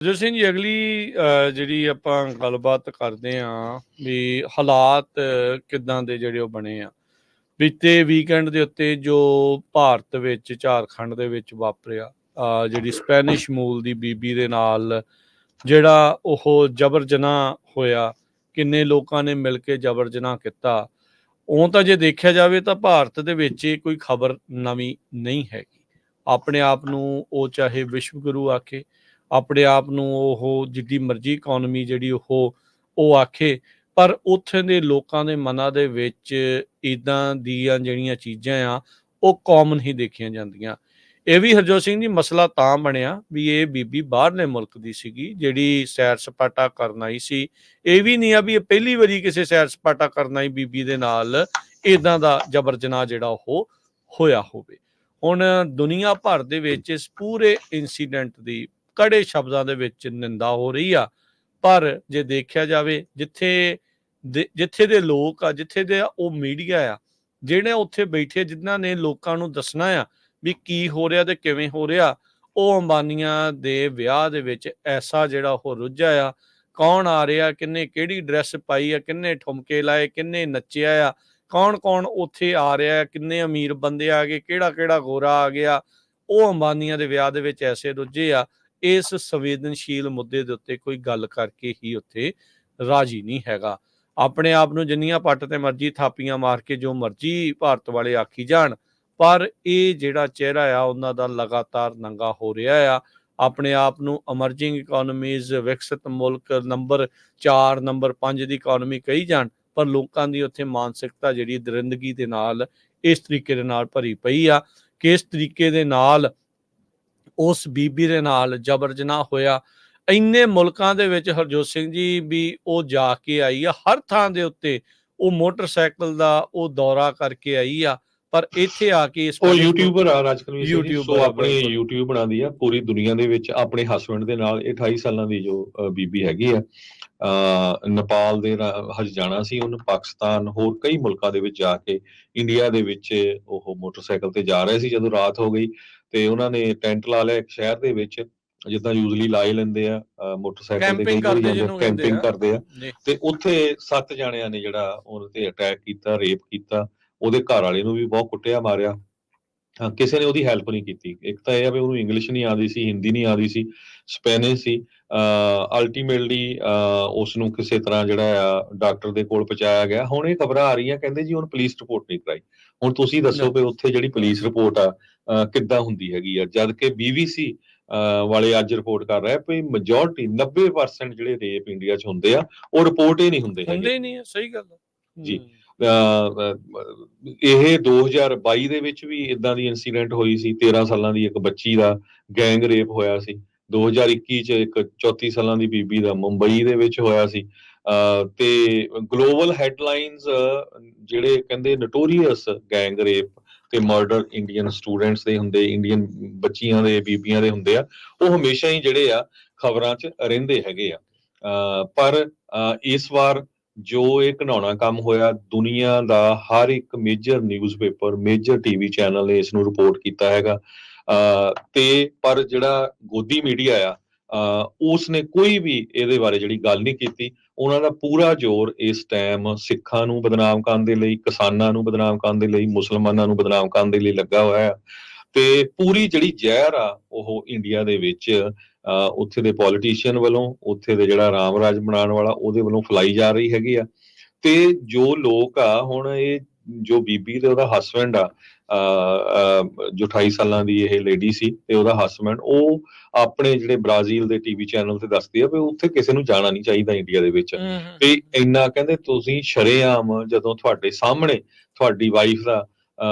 ਜੋ ਸਿੰਘ ਜੀ ਅਗਲੀ ਜਿਹੜੀ ਆਪਾਂ ਗੱਲਬਾਤ ਕਰਦੇ ਹਾਂ ਵੀ ਹਾਲਾਤ ਕਿੱਦਾਂ ਦੇ ਜਿਹੜੇ ਉਹ ਬਣੇ ਆ ਬੀਤੇ ਵੀਕਐਂਡ ਦੇ ਉੱਤੇ ਜੋ ਭਾਰਤ ਵਿੱਚ ਝਾਰਖੰਡ ਦੇ ਵਿੱਚ ਵਾਪਰਿਆ ਜਿਹੜੀ ਸਪੈਨਿਸ਼ ਮੂਲ ਦੀ ਬੀਬੀ ਦੇ ਨਾਲ ਜਿਹੜਾ ਉਹ ਜਬਰ ਜਨਾਹ ਹੋਇਆ। ਕਿੰਨੇ ਲੋਕਾਂ ਨੇ ਮਿਲ ਕੇ ਜਬਰ ਜਨਾਹ ਕੀਤਾ। ਉਹ ਤਾਂ ਜੇ ਦੇਖਿਆ ਜਾਵੇ ਤਾਂ ਭਾਰਤ ਦੇ ਵਿੱਚ ਇਹ ਕੋਈ ਖਬਰ ਨਵੀਂ ਨਹੀਂ ਹੈਗੀ। ਆਪਣੇ ਆਪ ਨੂੰ ਉਹ ਚਾਹੇ ਵਿਸ਼ਵ ਗੁਰੂ ਆਖੇ, ਆਪਣੇ ਆਪ ਨੂੰ ਉਹ ਜਿੱਡੀ ਮਰਜ਼ੀ ਇਕੋਨਮੀ ਜਿਹੜੀ ਉਹ ਆਖੇ, ਪਰ ਉੱਥੇ ਦੇ ਲੋਕਾਂ ਦੇ ਮਨਾਂ ਦੇ ਵਿੱਚ ਇੱਦਾਂ ਦੀਆਂ ਜਿਹੜੀਆਂ ਚੀਜ਼ਾਂ ਆ ਉਹ ਕਾਮਨ ਹੀ ਦੇਖੀਆਂ ਜਾਂਦੀਆਂ। ਇਹ ਵੀ ਹਰਜੋਤ ਸਿੰਘ ਜੀ ਮਸਲਾ ਤਾਂ ਬਣਿਆ ਵੀ ਇਹ ਬੀਬੀ ਬਾਹਰਲੇ ਮੁਲਕ ਦੀ ਸੀਗੀ ਜਿਹੜੀ ਸੈਰ ਸਪਾਟਾ ਕਰਨ ਆਈ ਸੀ। ਇਹ ਵੀ ਨਹੀਂ ਆ ਵੀ ਇਹ ਪਹਿਲੀ ਵਾਰੀ ਕਿਸੇ ਸੈਰ ਸਪਾਟਾ ਕਰਨ ਆਈ ਬੀਬੀ ਦੇ ਨਾਲ ਇੱਦਾਂ ਦਾ ਜਬਰ ਜਨਾਹ ਜਿਹੜਾ ਉਹ ਹੋਇਆ ਹੋਵੇ। ਹੁਣ ਦੁਨੀਆ ਭਰ ਦੇ ਵਿੱਚ ਇਸ ਪੂਰੇ ਇੰਸੀਡੈਂਟ ਦੀ ਕੜੇ ਸ਼ਬਦਾਂ ਦੇ ਵਿੱਚ ਨਿੰਦਾ ਹੋ ਰਹੀ ਆ, ਪਰ ਜੇ ਦੇਖਿਆ ਜਾਵੇ ਜਿੱਥੇ ਦੇ ਲੋਕ ਆ, ਜਿੱਥੇ ਦੇ ਉਹ ਮੀਡੀਆ ਆ ਜਿਹੜੇ ਉੱਥੇ ਬੈਠੇ ਜਿਨ੍ਹਾਂ ਨੇ ਲੋਕਾਂ ਨੂੰ ਦੱਸਣਾ ਆ ਵੀ ਕੀ ਹੋ ਰਿਹਾ ਤੇ ਕਿਵੇਂ ਹੋ ਰਿਹਾ, ਉਹ ਅੰਬਾਨੀਆਂ ਦੇ ਵਿਆਹ ਦੇ ਵਿੱਚ ਐਸਾ ਜਿਹੜਾ ਉਹ ਰੁੱਝਾ ਆ। ਕੌਣ ਆ ਰਿਹਾ, ਕਿੰਨੇ ਕਿਹੜੀ ਡਰੈਸ ਪਾਈ ਆ, ਕਿੰਨੇ ਠੁਮਕੇ ਲਾਏ, ਕਿੰਨੇ ਨੱਚਿਆ ਆ, ਕੌਣ ਕੌਣ ਉੱਥੇ ਆ ਰਿਹਾ, ਕਿੰਨੇ ਅਮੀਰ ਬੰਦੇ ਆ ਗਏ, ਕਿਹੜਾ ਕਿਹੜਾ ਗੋਰਾ ਆ ਗਿਆ, ਉਹ ਅੰਬਾਨੀਆਂ ਦੇ ਵਿਆਹ ਦੇ ਵਿੱਚ ਐਸੇ ਰੁੱਝੇ ਆ। ਇਸ ਸੰਵੇਦਨਸ਼ੀਲ ਮੁੱਦੇ ਦੇ ਉੱਤੇ ਕੋਈ ਗੱਲ ਕਰਕੇ ਹੀ ਉੱਥੇ ਰਾਜੀ ਨਹੀਂ ਹੈਗਾ। ਆਪਣੇ ਆਪ ਨੂੰ ਜਿੰਨੀਆਂ ਪੱਟ ਤੇ ਮਰਜ਼ੀ ਥਾਪੀਆਂ ਮਾਰ ਕੇ ਜੋ ਮਰਜ਼ੀ ਭਾਰਤ ਵਾਲੇ ਆਖੀ ਜਾਣ, ਪਰ ਇਹ ਜਿਹੜਾ ਚਿਹਰਾ ਆ ਉਹਨਾਂ ਦਾ ਲਗਾਤਾਰ ਨੰਗਾ ਹੋ ਰਿਹਾ ਆ। ਆਪਣੇ ਆਪ ਨੂੰ ਅਮਰਜਿੰਗ ਇਕੋਨਮੀਜ਼, ਵਿਕਸਿਤ ਮੁਲਕ, ਨੰਬਰ 4 ਨੰਬਰ 5 ਦੀ ਇਕੋਨਮੀ ਕਹੀ ਜਾਣ, ਪਰ ਲੋਕਾਂ ਦੀ ਉੱਥੇ ਮਾਨਸਿਕਤਾ ਜਿਹੜੀ ਦਰਿੰਦਗੀ ਦੇ ਨਾਲ ਇਸ ਤਰੀਕੇ ਦੇ ਨਾਲ ਭਰੀ ਪਈ ਆ। ਕਿਸ ਤਰੀਕੇ ਦੇ ਨਾਲ ਉਸ ਬੀਬੀ ਦੇ ਨਾਲ ਜਬਰ ਜਨਾਹ ਹੋਇਆ। ਇੰਨੇ ਮੁਲਕਾਂ ਦੇ ਵਿੱਚ ਹਰਜੋਤ ਸਿੰਘ ਜੀ ਵੀ ਉਹ ਜਾ ਕੇ ਆਈ ਆ, ਹਰ ਥਾਂ ਦੇ ਉੱਤੇ ਉਹ ਮੋਟਰਸਾਈਕਲ ਦਾ ਉਹ ਦੌਰਾ ਕਰਕੇ ਆਈ ਆ, ਪਰ ਇੱਥੇ ਆ ਕੇ ਉਹ ਯੂਟਿਊਬਰ ਆ ਅੱਜਕੱਲ ਵੀ ਯੂਟਿਊਬਰ ਸੋ ਆਪਣੀ YouTube ਬਣਾਉਂਦੀ ਆ ਪੂਰੀ ਦੁਨੀਆ ਦੇ ਵਿੱਚ ਆਪਣੇ ਹਸਬੈਂਡ ਦੇ ਨਾਲ। 28 ਸਾਲਾਂ ਦੀ ਜੋ ਬੀਬੀ ਹੈਗੀ ਆ, ਨੇਪਾਲ ਦੇ ਹਜ ਜਾਣਾ ਸੀ ਉਹਨੂੰ, ਪਾਕਿਸਤਾਨ ਹੋਰ ਕਈ ਮੁਲਕਾਂ ਦੇ ਵਿੱਚ ਜਾ ਕੇ ਇੰਡੀਆ ਦੇ ਵਿੱਚ ਉਹ ਮੋਟਰਸਾਈਕਲ ਤੇ ਜਾ ਰਹੇ ਸੀ। ਜਦੋਂ ਰਾਤ ਹੋ ਗਈ ਤੇ ਉਹਨਾਂ ਨੇ ਟੈਂਟ ਲਾ ਲਿਆ ਇੱਕ ਸ਼ਹਿਰ ਦੇ ਵਿੱਚ, ਜਿੱਦਾਂ ਯੂਜ਼ਲੀ ਲਾਏ ਲੈਂਦੇ ਆ ਮੋਟਰਸਾਈਕਲ ਤੇ ਕਈ ਵਾਰੀ ਜਾਂਦੇ ਕੈਂਪਿੰਗ ਕਰਦੇ ਆ, ਤੇ ਉੱਥੇ 7 ਜਾਣਿਆਂ ਨੇ ਜਿਹੜਾ ਉਹਦੇ ਤੇ ਅਟੈਕ ਕੀਤਾ, ਰੇਪ ਕੀਤਾ। ਉਹਦੇ ਘਰ ਵਾਲੇ ਨੂੰ ਵੀ ਬਹੁਤ ਕੁੱਟਿਆ ਮਾਰਿਆ। ਕਿਸੇ ਨੇ ਉਹਦੀ ਹੈਲਪ ਨਹੀਂ ਕੀਤੀ। ਇੱਕ ਤਾਂ ਇਹ ਆ ਵੀ ਉਹਨੂੰ ਇੰਗਲਿਸ਼ ਨਹੀਂ ਆਉਂਦੀ ਸੀ, ਹਿੰਦੀ ਨਹੀਂ ਆਉਂਦੀ ਸੀ, ਸਪੈਨਿਸ਼ ਸੀ। ਅਲਟੀਮੇਟਲੀ ਉਸ ਨੂੰ ਕਿਸੇ ਤਰ੍ਹਾਂ ਜਿਹੜਾ ਆ ਡਾਕਟਰ ਦੇ ਕੋਲ ਪਹੁੰਚਾਇਆ ਗਿਆ। ਹੁਣ ਇਹ ਖਬਰਾਂ ਆ ਰਹੀਆਂ ਕਹਿੰਦੇ ਜੀ ਹੁਣ ਪੁਲਿਸ ਰਿਪੋਰਟ ਨਹੀਂ ਕਰਾਈ। ਹੁਣ ਤੁਸੀਂ ਦੱਸੋ ਵੀ ਉੱਥੇ ਜਿਹੜੀ ਪੁਲਿਸ ਰਿਪੋਰਟ ਆ ਕਿੱਦਾਂ ਹੁੰਦੀ ਹੈਗੀ ਆ, ਜਦ ਕਿ BBC ਵਾਲੇ ਅੱਜ ਰਿਪੋਰਟ ਕਰ ਰਿਹਾ ਵੀ ਮੈਜੋਰਟੀ 90% ਜਿਹੜੇ ਰੇਪ ਇੰਡੀਆ 'ਚ ਹੁੰਦੇ ਆ ਉਹ ਰਿਪੋਰਟ ਹੀ ਨਹੀਂ ਹੁੰਦੇ ਹੈਗੇ। ਸਹੀ ਗੱਲ ਜੀ। ਇਹ 2022 ਦੇ ਵਿੱਚ ਵੀ ਇਦਾਂ ਦੀ ਇਨਸੀਡੈਂਟ ਹੋਈ ਸੀ। 13 ਸਾਲਾਂ ਦੀ ਇੱਕ ਬੱਚੀ ਦਾ ਗੈਂਗ ਰੇਪ ਹੋਇਆ ਸੀ। 2021 ਚ ਇੱਕ 34 ਸਾਲਾਂ ਦੀ ਬੀਬੀ ਦਾ ਮੁੰਬਈ ਦੇ ਵਿੱਚ ਹੋਇਆ ਸੀ। ਤੇ ਗਲੋਬਲ ਹੈਡਲਾਈਨਸ ਜਿਹੜੇ ਕਹਿੰਦੇ ਨੋਟੋਰੀਅਸ ਗੈਂਗ ਰੇਪ ਤੇ ਮਰਡਰ ਇੰਡੀਅਨ ਸਟੂਡੈਂਟਸ ਦੇ ਹੁੰਦੇ, ਇੰਡੀਅਨ ਬੱਚੀਆਂ ਦੇ, ਬੀਬੀਆਂ ਦੇ ਹੁੰਦੇ ਆ, ਉਹ ਹਮੇਸ਼ਾ ਹੀ ਜਿਹੜੇ ਆ ਖਬਰਾਂ 'ਚ ਰਹਿੰਦੇ ਹੈਗੇ ਆ। ਪਰ ਇਸ ਵਾਰ ਜੋ ਇਹ ਘਿਨਾਉਣਾ ਕੰਮ ਹੋਇਆ, ਦੁਨੀਆ ਦਾ ਹਰ ਇੱਕ major newspaper, major TV channel ਨੇ ਇਸ ਨੂੰ ਰਿਪੋਰਟ ਕੀਤਾ ਹੈਗਾ। ਤੇ ਪਰ ਜਿਹੜਾ ਗੋਦੀ ਮੀਡੀਆ ਆ ਉਸ ਨੇ ਕੋਈ ਵੀ ਇਹਦੇ ਬਾਰੇ ਜਿਹੜੀ ਗੱਲ ਨਹੀਂ ਕੀਤੀ। ਉਹਨਾਂ ਦਾ ਪੂਰਾ ਜ਼ੋਰ ਇਸ ਟਾਈਮ ਸਿੱਖਾਂ ਨੂੰ ਬਦਨਾਮ ਕਰਨ ਦੇ ਲਈ, ਕਿਸਾਨਾਂ ਨੂੰ ਬਦਨਾਮ ਕਰਨ ਦੇ ਲਈ, ਮੁਸਲਮਾਨਾਂ ਨੂੰ ਬਦਨਾਮ ਕਰਨ ਦੇ ਲਈ ਲੱਗਾ ਹੋਇਆ ਹੈ। ਤੇ ਪੂਰੀ ਜਿਹੜੀ ਜ਼ਹਿਰ ਆ ਉਹ ਇੰਡੀਆ ਦੇ ਵਿੱਚ ਉੱਥੇ ਦੇ ਪੋਲੀਟੀਸ਼ੀਅਨ ਵੱਲੋਂ, ਉੱਥੇ ਦੇ ਜਿਹੜਾ ਰਾਮ ਰਾਜ ਬਣਾਉਣ ਵਾਲਾ ਉਹਦੇ ਵੱਲੋਂ ਫੈਲਾਈ ਜਾ ਰਹੀ ਹੈਗੀ ਆ। ਤੇ ਜੋ ਲੋਕ ਆ ਹੁਣ ਇਹ ਜੋ ਬੀਬੀ ਤੇ ਉਹਦਾ ਹਸਬੈਂਡ ਆ, ਜੋ 28 ਸਾਲਾਂ ਦੀ ਇਹ ਲੇਡੀ ਸੀ ਤੇ ਉਹਦਾ ਹਸਬੈਂਡ, ਉਹ ਆਪਣੇ ਜਿਹੜੇ ਬ੍ਰਾਜ਼ੀਲ ਦੇ TV ਚੈਨਲ ਤੇ ਦੱਸਦੇ ਆ ਵੀ ਉੱਥੇ ਕਿਸੇ ਨੂੰ ਜਾਣਾ ਨਹੀਂ ਚਾਹੀਦਾ ਇੰਡੀਆ ਦੇ ਵਿੱਚ। ਤੇ ਇੰਨਾ ਕਹਿੰਦੇ ਤੁਸੀਂ ਸ਼ਰੇਆਮ ਜਦੋਂ ਤੁਹਾਡੇ ਸਾਹਮਣੇ ਤੁਹਾਡੀ ਵਾਈਫ ਦਾ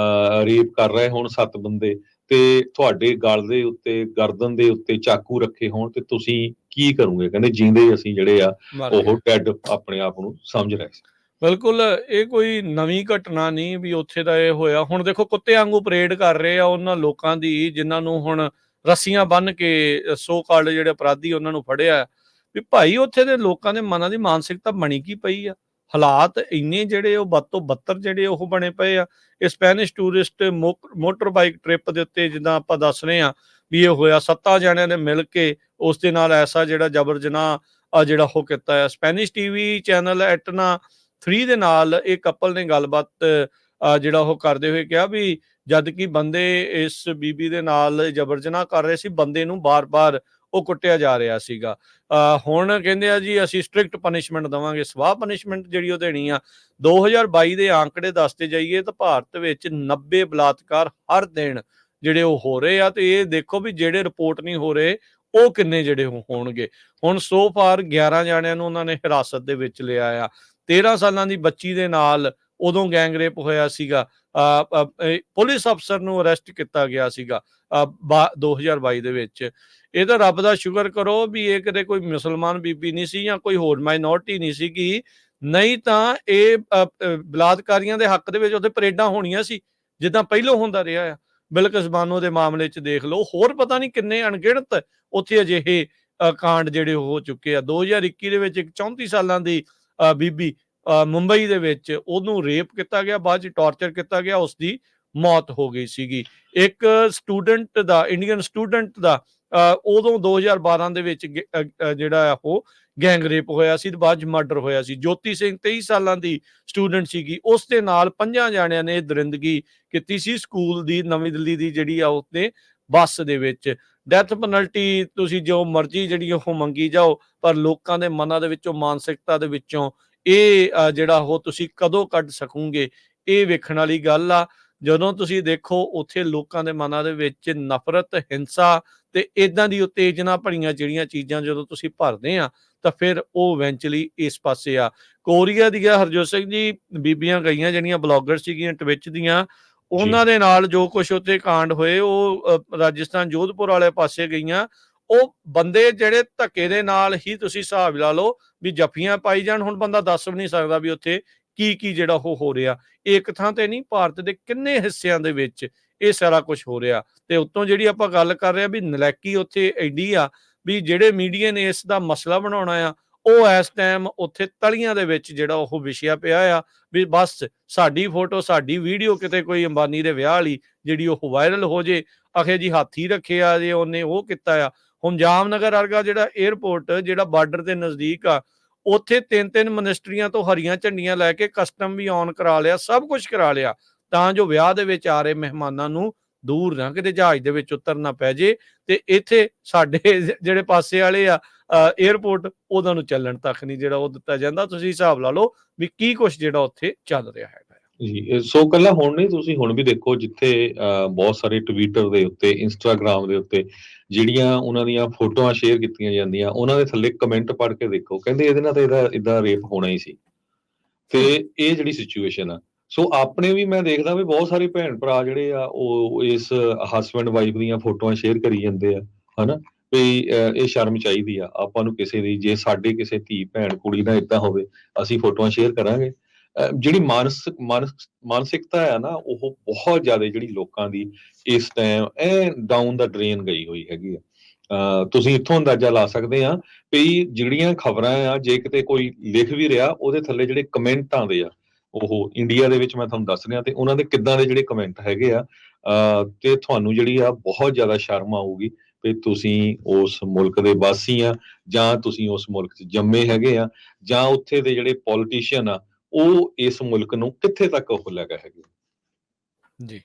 ਰੇਪ ਕਰ ਰਹੇ ਹੋਣ 7 ਬੰਦੇ, ਤੇ ਤੁਹਾਡੇ ਗਲ ਦੇ ਉੱਤੇ, ਗਰਦਨ ਦੇ ਉੱਤੇ ਚਾਕੂ ਰੱਖੇ ਹੋਣ, ਤੇ ਤੁਸੀਂ ਕੀ ਕਰੋਗੇ? ਕਹਿੰਦੇ ਜੀਂਦੇ ਅਸੀਂ ਜਿਹੜੇ ਆ ਉਹ ਡੈਡ ਆਪਣੇ ਆਪ ਨੂੰ ਸਮਝ ਰਹੇ ਸੀ। ਬਿਲਕੁਲ ਇਹ ਕੋਈ ਨਵੀਂ ਘਟਨਾ ਨਹੀਂ ਵੀ ਉੱਥੇ ਦਾ ਇਹ ਹੋਇਆ। ਹੁਣ ਦੇਖੋ ਕੁੱਤੇ ਵਾਂਗੂ ਪਰੇਡ ਕਰ ਰਹੇ ਆ ਉਹਨਾਂ ਲੋਕਾਂ ਦੀ ਜਿਨ੍ਹਾਂ ਨੂੰ ਹੁਣ ਰੱਸੀਆਂ ਬੰਨ੍ਹ ਕੇ ਸੋ ਕਾਲਡ ਜਿਹੜੇ ਅਪਰਾਧੀ ਉਹਨਾਂ ਨੂੰ ਫੜਿਆ। ਵੀ ਭਾਈ ਉੱਥੇ ਦੇ ਲੋਕਾਂ ਦੇ ਮਨਾਂ ਦੀ ਮਾਨਸਿਕਤਾ ਬਣੀ ਕੀ ਪਈ ਆ। ਹਾਲਾਤ ਇੰਨੇ ਜਿਹੜੇ ਉਹ ਬਦ ਤੋਂ ਬੱਤਰ ਜਿਹੜੇ ਉਹ ਬਣੇ ਪਏ ਆ। ਇਹ Spanish tourist motor bike trip ਦੇ ਉੱਤੇ ਜਿੱਦਾਂ ਆਪਾਂ ਦੱਸ ਰਹੇ ਹਾਂ ਵੀ ਇਹ ਹੋਇਆ। 7 ਜਣਿਆਂ ਨੇ ਮਿਲ ਕੇ ਉਸ ਦੇ ਨਾਲ ਐਸਾ ਜਿਹੜਾ ਜਬਰ ਜਨਾਹ ਜਿਹੜਾ ਉਹ ਕੀਤਾ ਹੈ। ਸਪੈਨਿਸ਼ ਟੀਵੀ ਚੈਨਲ ਐਟਨਾ 3 ਦੇ ਨਾਲ ਇਹ ਕਪਲ ਨੇ ਗੱਲਬਾਤ ਜਿਹੜਾ ਉਹ ਕਰਦੇ ਹੋਏ ਕਿਹਾ ਵੀ ਜਦ ਕਿ ਬੰਦੇ ਇਸ ਬੀਬੀ ਦੇ ਨਾਲ ਜਬਰ ਜਨਾਹ ਕਰ ਰਹੇ ਸੀ, ਬੰਦੇ ਨੂੰ ਬਾਰ-ਬਾਰ ਉਹ ਕੁੱਟਿਆ ਜਾ ਰਿਹਾ ਸੀਗਾ। ਹੁਣ ਕਹਿੰਦੇ ਆ ਜੀ ਅਸੀਂ ਸਟ੍ਰਿਕਟ ਪਨਿਸ਼ਮੈਂਟ ਦੇਵਾਂਗੇ, ਸਵਾਹ ਪਨਿਸ਼ਮੈਂਟ ਜਿਹੜੀ ਉਹ ਦੇਣੀ ਆ। 2022 ਦੇ ਆંકੜੇ ਦੱਸਦੇ ਜਾਈਏ ਤਾਂ ਭਾਰਤ ਵਿੱਚ 90 ਬਲਾਤਕਾਰ ਹਰ ਦਿਨ ਜਿਹੜੇ ਉਹ ਹੋ ਰਹੇ ਆ, ਤੇ ਇਹ ਦੇਖੋ ਵੀ ਜਿਹੜੇ ਰਿਪੋਰਟ ਨਹੀਂ ਹੋ ਰਹੇ ਉਹ ਕਿੰਨੇ ਜਿਹੜੇ ਹੋਣਗੇ। ਹੁਣ ਸੋ ਫਾਰ 11 ਜਾਣਿਆਂ ਨੂੰ ਉਹਨਾਂ ਨੇ ਹਿਰਾਸਤ ਦੇ ਵਿੱਚ ਲਿਆ ਆ। 13 ਸਾਲਾਂ ਦੀ ਬੱਚੀ ਦੇ ਨਾਲ ਉਦੋਂ ਗੈਂਗ ਰੇਪ ਹੋਇਆ ਸੀਗਾ। ਪੁਲਿਸ ਅਫਸਰ ਨੂੰ ਅਰੈਸਟ ਕੀਤਾ ਗਿਆ ਸੀਗਾ 2022 ਦੇ ਵਿੱਚ। ਇਹ ਤਾਂ ਰੱਬ ਦਾ ਸ਼ੁਕਰ ਕਰੋ ਵੀ ਇਹ ਕਿਤੇ ਕੋਈ ਮੁਸਲਮਾਨ ਬੀਬੀ ਨਹੀਂ ਸੀ ਜਾਂ ਕੋਈ ਹੋਰ ਮਾਈਨੋਰਟੀ ਨਹੀਂ ਸੀਗੀ, ਨਹੀਂ ਤਾਂ ਇਹ ਬਲਾਤਕਾਰੀਆਂ ਦੇ ਹੱਕ ਦੇ ਵਿੱਚ ਉੱਥੇ ਪਰੇਡਾਂ ਹੋਣੀਆਂ ਸੀ ਜਿੱਦਾਂ ਪਹਿਲੋਂ ਹੁੰਦਾ ਰਿਹਾ ਆ। ਬਿਲਕਿਸ ਬਾਨੋ ਦੇ ਮਾਮਲੇ 'ਚ ਦੇਖ ਲਓ, ਹੋਰ ਪਤਾ ਨਹੀਂ ਕਿੰਨੇ ਅਣਗਿਣਤ ਉੱਥੇ ਅਜਿਹੇ ਕਾਂਡ ਜਿਹੜੇ ਹੋ ਚੁੱਕੇ ਆ। 2021 ਦੇ ਵਿੱਚ ਇੱਕ 34 ਸਾਲਾਂ ਦੀ ਬੀਬੀ ਮੁੰਬਈ ਦੇ ਵਿੱਚ ਉਹਨੂੰ ਰੇਪ ਕੀਤਾ ਗਿਆ, ਬਾਅਦ 'ਚ ਟਾਰਚਰ ਕੀਤਾ ਗਿਆ, ਉਸਦੀ ਮੌਤ ਹੋ ਗਈ ਸੀਗੀ। ਇੱਕ ਸਟੂਡੈਂਟ ਦਾ, ਇੰਡੀਅਨ ਸਟੂਡੈਂਟ ਦਾ ਉਦੋਂ 2012 ਦੇ ਵਿੱਚ ਜਿਹੜਾ ਉਹ ਗੈਂਗ ਰੇਪ ਹੋਇਆ ਸੀ ਤੇ ਬਾਅਦ 'ਚ ਮਰਡਰ ਹੋਇਆ ਸੀ। ਜੋਤੀ ਸਿੰਘ 23 ਸਾਲਾਂ ਦੀ ਸਟੂਡੈਂਟ ਸੀਗੀ, ਉਸ ਦੇ ਨਾਲ 5 ਜਾਣਿਆਂ ਨੇ ਦਰਿੰਦਗੀ ਕੀਤੀ ਸੀ ਸਕੂਲ ਦੀ, ਨਵੀਂ ਦਿੱਲੀ ਦੀ ਜਿਹੜੀ ਆ ਉੱਤੇ ਬੱਸ ਦੇ ਵਿੱਚ। ਡੈਥ ਪੈਨਲਟੀ ਤੁਸੀਂ ਜੋ ਮਰਜ਼ੀ ਜਿਹੜੀ ਉਹ ਮੰਗੀ ਜਾਓ, ਪਰ ਲੋਕਾਂ ਦੇ ਮਨਾਂ ਦੇ ਵਿੱਚੋਂ, ਮਾਨਸਿਕਤਾ ਦੇ ਵਿੱਚੋਂ ਇਹ ਜਿਹੜਾ ਉਹ ਤੁਸੀਂ ਕਦੋਂ ਕੱਢ ਸਕੋਗੇ, ਇਹ ਵੇਖਣ ਵਾਲੀ ਗੱਲ ਆ। ਜਦੋਂ ਤੁਸੀਂ ਦੇਖੋ ਉੱਥੇ ਲੋਕਾਂ ਦੇ ਮਨਾਂ ਦੇ ਵਿੱਚ ਨਫ਼ਰਤ, ਹਿੰਸਾ ਤੇ ਇਦਾਂ ਦੀ ਉਤੇਜਨਾ ਭਰੀਆਂ ਜਿਹੜੀਆਂ ਚੀਜ਼ਾਂ ਜਦੋਂ ਤੁਸੀਂ ਭਰਦੇ ਆ ਤਾਂ ਫਿਰ ਉਹ ਇਵੈਂਚੁਅਲੀ ਇਸ ਪਾਸੇ ਆ। ਕੋਰੀਆ ਦੀਆਂ ਹਰਜੋਤ ਸਿੰਘ ਜੀ ਬੀਬੀਆਂ ਗਈਆਂ ਜਿਹੜੀਆਂ ਬਲੌਗਰ ਸੀਗੀਆਂ ਟਵਿਚ ਦੀਆਂ, ਉਹਨਾਂ ਦੇ ਨਾਲ ਜੋ ਕੁਛ ਉੱਥੇ ਕਾਂਡ ਹੋਏ ਉਹ ਰਾਜਸਥਾਨ ਜੋਧਪੁਰ ਵਾਲੇ ਪਾਸੇ ਗਈਆਂ। ਉਹ ਬੰਦੇ ਜਿਹੜੇ ਧੱਕੇ ਦੇ ਨਾਲ ਹੀ ਤੁਸੀਂ ਹਿਸਾਬ ਲਾ ਲਓ ਵੀ ਜੱਫੀਆਂ ਪਾਈ ਜਾਣ। ਹੁਣ ਬੰਦਾ ਦੱਸ ਵੀ ਨਹੀਂ ਸਕਦਾ ਵੀ ਉੱਥੇ ਕੀ ਜਿਹੜਾ ਉਹ ਹੋ ਰਿਹਾ। ਇੱਕ ਥਾਂ ਤੇ ਨਹੀਂ, ਭਾਰਤ ਦੇ ਕਿੰਨੇ ਹਿੱਸਿਆਂ ਦੇ ਵਿੱਚ ਇਹ ਸਾਰਾ ਕੁਝ ਹੋ ਰਿਹਾ। ਤੇ ਉੱਤੋਂ ਜਿਹੜੀ ਆਪਾਂ ਗੱਲ ਕਰ ਰਹੇ ਆ ਵੀ ਨਲਾਇਕੀ ਉੱਥੇ ਐਡੀ ਆ ਵੀ ਜਿਹੜੇ ਮੀਡੀਆ ਨੇ ਇਸ ਦਾ ਮਸਲਾ ਬਣਾਉਣਾ ਆ, ਉਹ ਇਸ ਟਾਈਮ ਉੱਥੇ ਤਲੀਆਂ ਦੇ ਵਿੱਚ ਜਿਹੜਾ ਉਹ ਵਿਛਿਆ ਪਿਆ ਆ ਵੀ ਬਸ ਸਾਡੀ ਫੋਟੋ, ਸਾਡੀ ਵੀਡੀਓ ਕਿਤੇ ਕੋਈ ਅੰਬਾਨੀ ਦੇ ਵਿਆਹ ਵਾਲੀ ਜਿਹੜੀ ਉਹ ਵਾਇਰਲ ਹੋ ਜੇ, ਆਖੇ ਜੀ ਹਾਥੀ ਰੱਖਿਆ ਜੇ ਉਹਨੇ, ਉਹ ਕੀਤਾ ਆ। ਹੁਣ ਜਾਮਨਗਰ ਵਰਗਾ ਜਿਹੜਾ 에ਅਰਪੋਰਟ ਜਿਹੜਾ ਬਾਰਡਰ ਦੇ ਨਜ਼ਦੀਕ ਆ, ਉੱਥੇ 3-3 ਮਿਨਿਸਟਰੀਆਂ ਤੋਂ ਹਰੀਆਂ ਝੰਡੀਆਂ ਲੈ ਕੇ ਕਸਟਮ ਵੀ ਔਨ ਕਰਾ ਲਿਆ, ਸਭ ਕੁਝ ਕਰਾ ਲਿਆ, ਤਾਂ ਜੋ ਵਿਆਹ ਦੇ ਵਿੱਚ ਆ ਰਹੇ ਮਹਿਮਾਨਾਂ ਨੂੰ ਦੂਰ ਨਾ ਕਿਤੇ ਜਹਾਜ਼ ਦੇ ਵਿੱਚ ਉਤਰਨਾ ਪੈ ਜੇ। ਤੇ ਇੱਥੇ ਸਾਡੇ ਜਿਹੜੇ ਪਾਸੇ ਵਾਲੇ ਆ 에ਅਰਪੋਰਟ, ਉਹਨਾਂ ਨੂੰ ਚੱਲਣ ਤੱਕ ਨਹੀਂ ਜਿਹੜਾ ਉਹ ਦਿੱਤਾ ਜਾਂਦਾ। ਤੁਸੀਂ ਹਿਸਾਬ ਲਾ ਲਓ ਵੀ ਕੀ ਕੁਛ ਜਿਹੜਾ ਉੱਥੇ ਚੱਲ ਰਿਹਾ ਹੈਗਾ। ਜੀ, ਸੋ ਕੱਲਾ ਹੁਣ ਨਹੀਂ, ਤੁਸੀਂ ਹੁਣ ਵੀ ਦੇਖੋ ਜਿੱਥੇ ਬਹੁਤ ਸਾਰੇ ਟਵਿੱਟਰ ਦੇ ਉੱਤੇ, ਇੰਸਟਾਗ੍ਰਾਮ ਦੇ ਉੱਤੇ ਜਿਹੜੀਆਂ ਉਹਨਾਂ ਦੀਆਂ ਫੋਟੋਆਂ ਸ਼ੇਅਰ ਕੀਤੀਆਂ ਜਾਂਦੀਆਂ, ਉਹਨਾਂ ਦੇ ਥੱਲੇ ਕਮੈਂਟ ਪੜ੍ਹ ਕੇ ਦੇਖੋ, ਕਹਿੰਦੇ ਇਹਦੇ ਨਾਲ ਤਾਂ ਇਹਦਾ ਰੇਪ ਹੋਣਾ ਹੀ ਸੀ। ਤੇ ਇਹ ਜਿਹੜੀ ਸਿਚੁਏਸ਼ਨ ਆ, ਸੋ ਆਪਣੇ ਵੀ ਮੈਂ ਦੇਖਦਾ ਵੀ ਬਹੁਤ ਸਾਰੇ ਭੈਣ ਭਰਾ ਜਿਹੜੇ ਆ ਉਹ ਇਸ ਹਸਬੈਂਡ ਵਾਈਫ ਦੀਆਂ ਫੋਟੋਆਂ ਸ਼ੇਅਰ ਕਰੀ ਜਾਂਦੇ ਆ, ਹਨਾ ਵੀ ਇਹ ਸ਼ਰਮ ਚਾਹੀਦੀ ਆ ਆਪਾਂ ਨੂੰ ਕਿਸੇ ਦੀ। ਜੇ ਸਾਡੇ ਕਿਸੇ ਧੀ ਭੈਣ ਕੁੜੀ ਨਾਲ ਏਦਾਂ ਹੋਵੇ, ਅਸੀਂ ਫੋਟੋਆਂ ਸ਼ੇਅਰ ਕਰਾਂਗੇ? ਜਿਹੜੀ ਮਾਨਸਿਕਤਾ ਆ ਨਾ, ਉਹ ਬਹੁਤ ਜ਼ਿਆਦਾ ਜਿਹੜੀ ਲੋਕਾਂ ਦੀ ਇਸ ਟਾਈਮ ਡਾਊਨ ਦਾ ਡਰੇਨ ਗਈ ਹੋਈ ਹੈਗੀ ਆ। ਤੁਸੀਂ ਇੱਥੋਂ ਅੰਦਾਜ਼ਾ ਲਾ ਸਕਦੇ ਆ ਵੀ ਜਿਹੜੀਆਂ ਖਬਰਾਂ ਆ, ਜੇ ਕਿਤੇ ਕੋਈ ਲਿਖ ਵੀ ਰਿਹਾ, ਉਹਦੇ ਥੱਲੇ ਜਿਹੜੇ ਕਮੈਂਟ ਆਉਂਦੇ ਆ, ਉਹ ਇੰਡੀਆ ਦੇ ਵਿੱਚ ਮੈਂ ਤੁਹਾਨੂੰ ਦੱਸ ਰਿਹਾ, ਤੇ ਉਹਨਾਂ ਦੇ ਕਿੱਦਾਂ ਦੇ ਜਿਹੜੇ ਕਮੈਂਟ ਹੈਗੇ ਆ, ਤੇ ਤੁਹਾਨੂੰ ਜਿਹੜੀ ਆ ਬਹੁਤ ਜ਼ਿਆਦਾ ਸ਼ਰਮ ਆਊਗੀ ਵੀ ਤੁਸੀਂ ਉਸ ਮੁਲਕ ਦੇ ਵਾਸੀ ਆ, ਜਾਂ ਤੁਸੀਂ ਉਸ ਮੁਲਕ 'ਚ ਜੰਮੇ ਹੈਗੇ ਆ, ਜਾਂ ਉੱਥੇ ਦੇ ਜਿਹੜੇ ਪੋਲੀਟੀਸ਼ੀਅਨ ਆ ਉਹ ਇਸ ਮੁਲਕ ਨੂੰ ਕਿੱਥੇ ਤੱਕ ਉਹ ਲੈ ਗਏ ਹੈਗੇ। ਜੀ।